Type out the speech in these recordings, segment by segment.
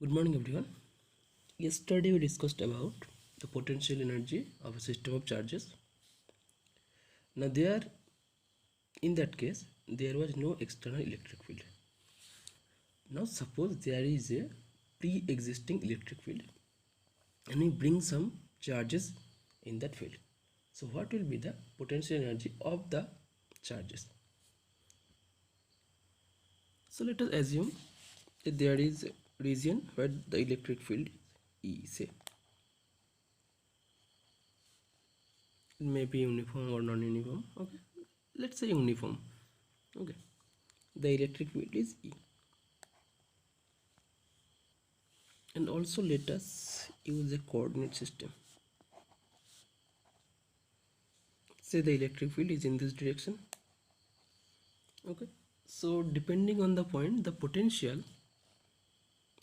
Good morning everyone. Yesterday we discussed about the potential energy of a system of charges. Now in that case there was no external electric field. Now suppose there is a pre-existing electric field and we bring some charges in that field. So what will be the potential energy of the charges? So let us assume that there is a region where the electric field is E, say. It may be uniform or non-uniform. Okay, let's say uniform. Okay, the electric field is E, and also let us use a coordinate system. Say the electric field is in this direction. Okay, so depending on the point, the potential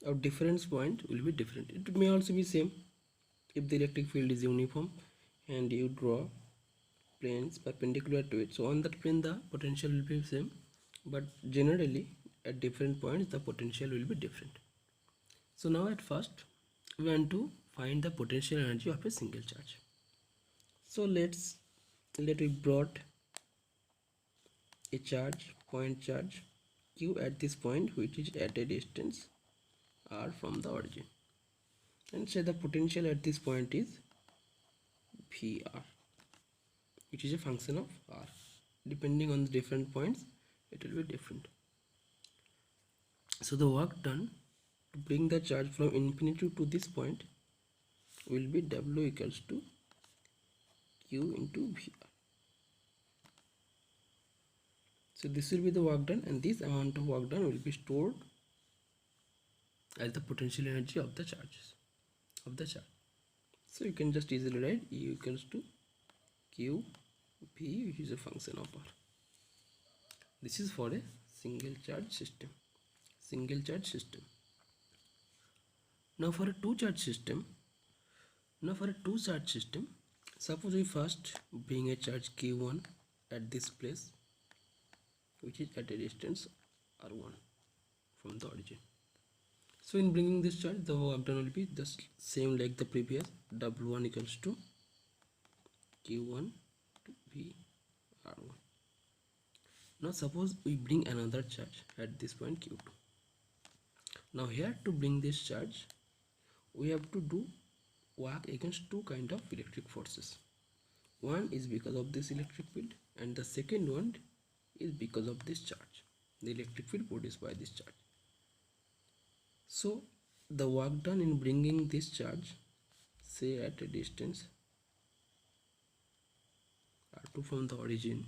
of difference point will be different. It may also be same if the electric field is uniform and you draw planes perpendicular to it. So on that plane the potential will be same, but generally at different points the potential will be different. So now at first we want to find the potential energy of a single charge. So let we brought a point charge q at this point, which is at a distance r from the origin, and say the potential at this point is Vr, which is a function of r. Depending on the different points it will be different. So the work done to bring the charge from infinity to this point will be W equals to Q into Vr. So this will be the work done, and this amount of work done will be stored as the potential energy of the charges of the charge. So you can just easily write E equals to Q V, which is a function of R. This is for a single charge system. Now for a two charge system, suppose we first bring a charge Q1 at this place, which is at a distance R1 from the origin. So in bringing this charge, the work done will be the same like the previous. W1 equals to Q1 to V R1. Now suppose we bring another charge at this point Q2. Now here to bring this charge, we have to do work against two kind of electric forces. One is because of this electric field, and the second one is because of this charge, the electric field produced by this charge. So the work done in bringing this charge, say at a distance R2 from the origin,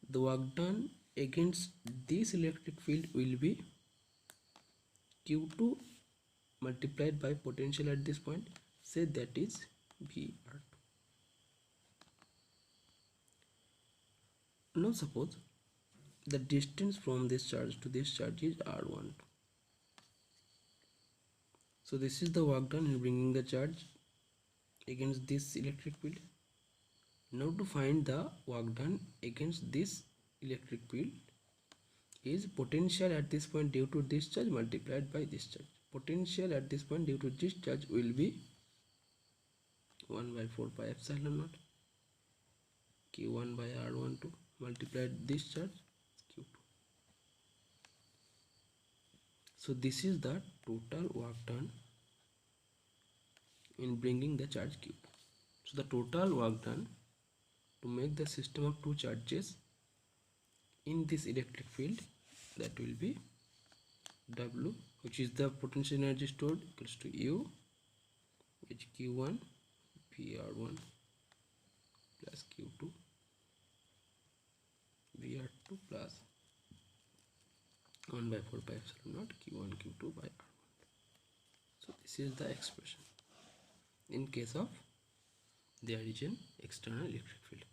the work done against this electric field will be Q2 multiplied by potential at this point, say that is VR2. Now suppose the distance from this charge to this charge is R1. So this is the work done in bringing the charge against this electric field. Now to find the work done against this electric field is potential at this point due to this charge multiplied by this charge. Potential at this point due to this charge will be 1 by 4 pi epsilon naught Q1 by R12 multiplied this charge Q2. So this is the total work done in bringing the charge Q2. So the total work done to make the system of two charges in this electric field, that will be W, which is the potential energy stored, equals to U, which Q1 VR1 plus Q2 VR2 plus 1 by 4 pi epsilon naught Q1 Q2 by R1. So this is the expression in case of there is an external electric field.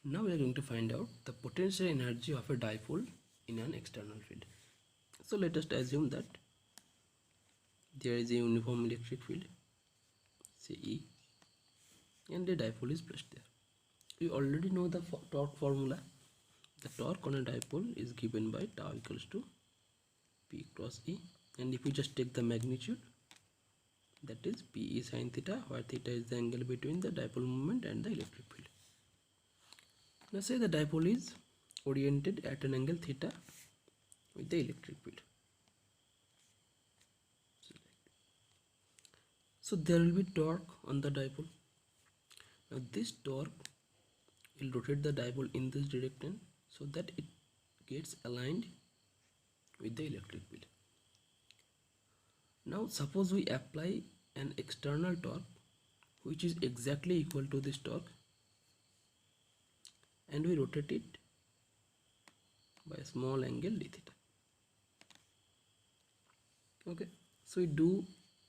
Now we are going to find out the potential energy of a dipole in an external field. So let us assume that there is a uniform electric field, say E, and a dipole is placed there. We already know the torque formula. The torque on a dipole is given by tau equals to P cross E, and if you just take the magnitude, that is Pe sin theta, where theta is the angle between the dipole moment and the electric field. Now say the dipole is oriented at an angle theta with the electric field. So there will be torque on the dipole. Now this torque will rotate the dipole in this direction so that it gets aligned with the electric field. Now suppose we apply an external torque which is exactly equal to this torque, and we rotate it by a small angle d theta. Okay, so we do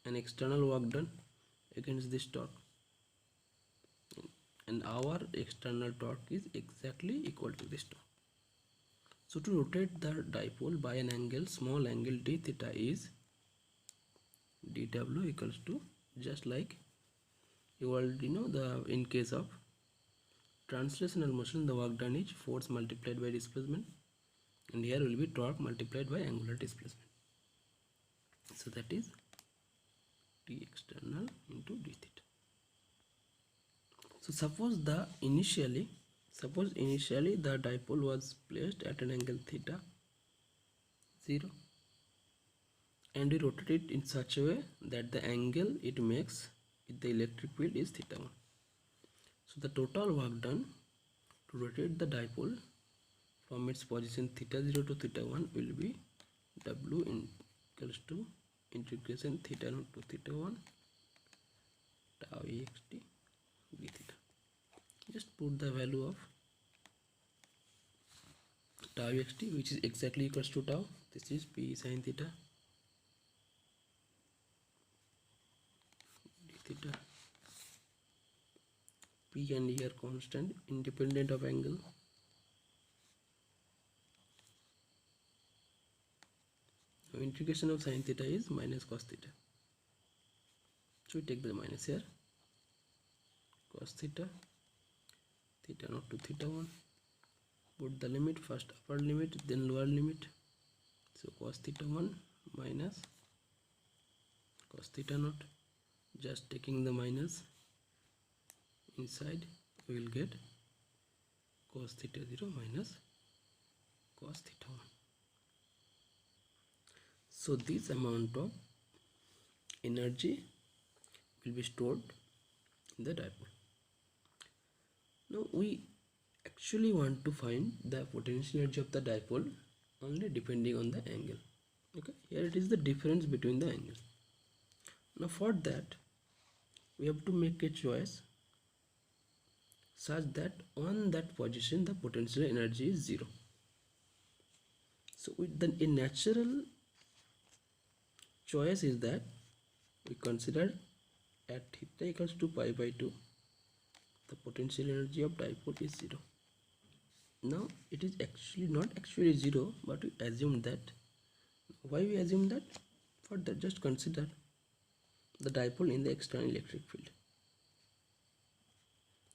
an external work done against this torque, and our external torque is exactly equal to this torque. So to rotate the dipole by an angle, small angle d theta, is dw equals to, just like you already know, in case of translational motion, the work done is force multiplied by displacement, and here will be torque multiplied by angular displacement. So that is d external into d theta. So suppose initially the dipole was placed at an angle theta 0, and we rotate it in such a way that the angle it makes with the electric field is theta 1. So the total work done to rotate the dipole from its position theta 0 to theta 1 will be W equals to integration theta 0 to theta 1 tau ext d theta. Just put the value of tau ext, which is exactly equals to tau. This is P sin theta d theta. P and E are constant independent of angle. Now integration of sin theta is minus cos theta. So we take the minus here. Cos theta, theta 0 to theta 1. Put the limit, first upper limit, then lower limit. So cos theta 1 minus cos theta 0. Just taking the minus inside, we will get cos theta 0 minus cos theta 1. So this amount of energy will be stored in the dipole. Now we actually want to find the potential energy of the dipole only depending on the angle. Okay, here it is the difference between the angles. Now for that we have to make a choice such that on that position the potential energy is 0. So a natural choice is that we consider at theta equals to pi by 2 the potential energy of dipole is 0. Now it is actually not actually 0, but we assume that. Why we assume that? For that, just consider the dipole in the external electric field.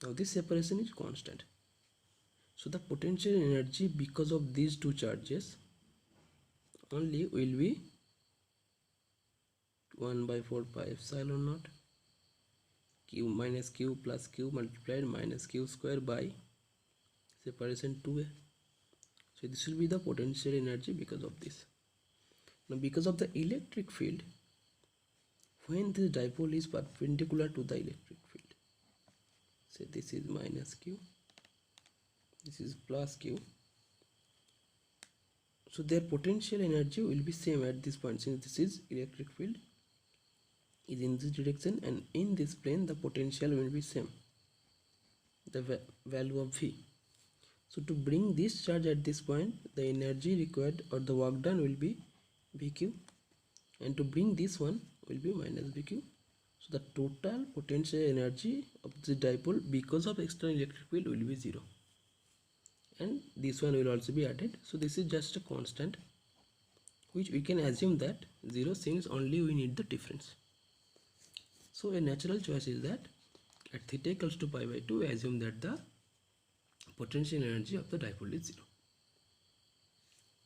Now this separation is constant, so the potential energy because of these two charges only will be 1 by 4 pi epsilon naught q minus q plus q multiplied minus q square by separation 2a. So this will be the potential energy because of this. Now because of the electric field, when this dipole is perpendicular to the electric field, say this is minus q, this is plus q, so their potential energy will be same at this point, since this is electric field is in this direction, and in this plane the potential will be same, the value of V. So to bring this charge at this point, the energy required or the work done will be VQ, and to bring this one will be minus VQ. So the total potential energy of the dipole because of external electric field will be 0, and this one will also be added. So this is just a constant which we can assume that 0, since only we need the difference. So a natural choice is that at theta equals to pi by 2, we assume that the potential energy of the dipole is 0.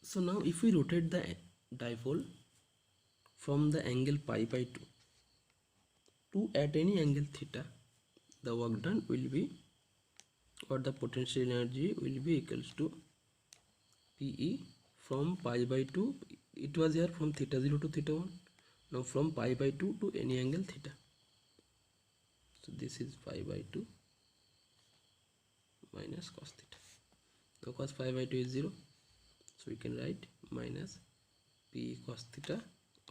So now if we rotate the dipole from the angle pi by 2 to at any angle theta, the work done will be, or the potential energy will be equals to PE from pi by 2. It was here from theta 0 to theta 1. Now from pi by 2 to any angle theta. So this is pi by 2 minus cos theta. Now cos pi by 2 is 0. So we can write minus P cos theta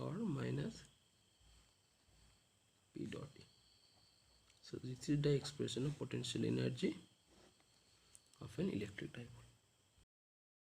or minus P dot E. So this is the expression of potential energy of an electric dipole.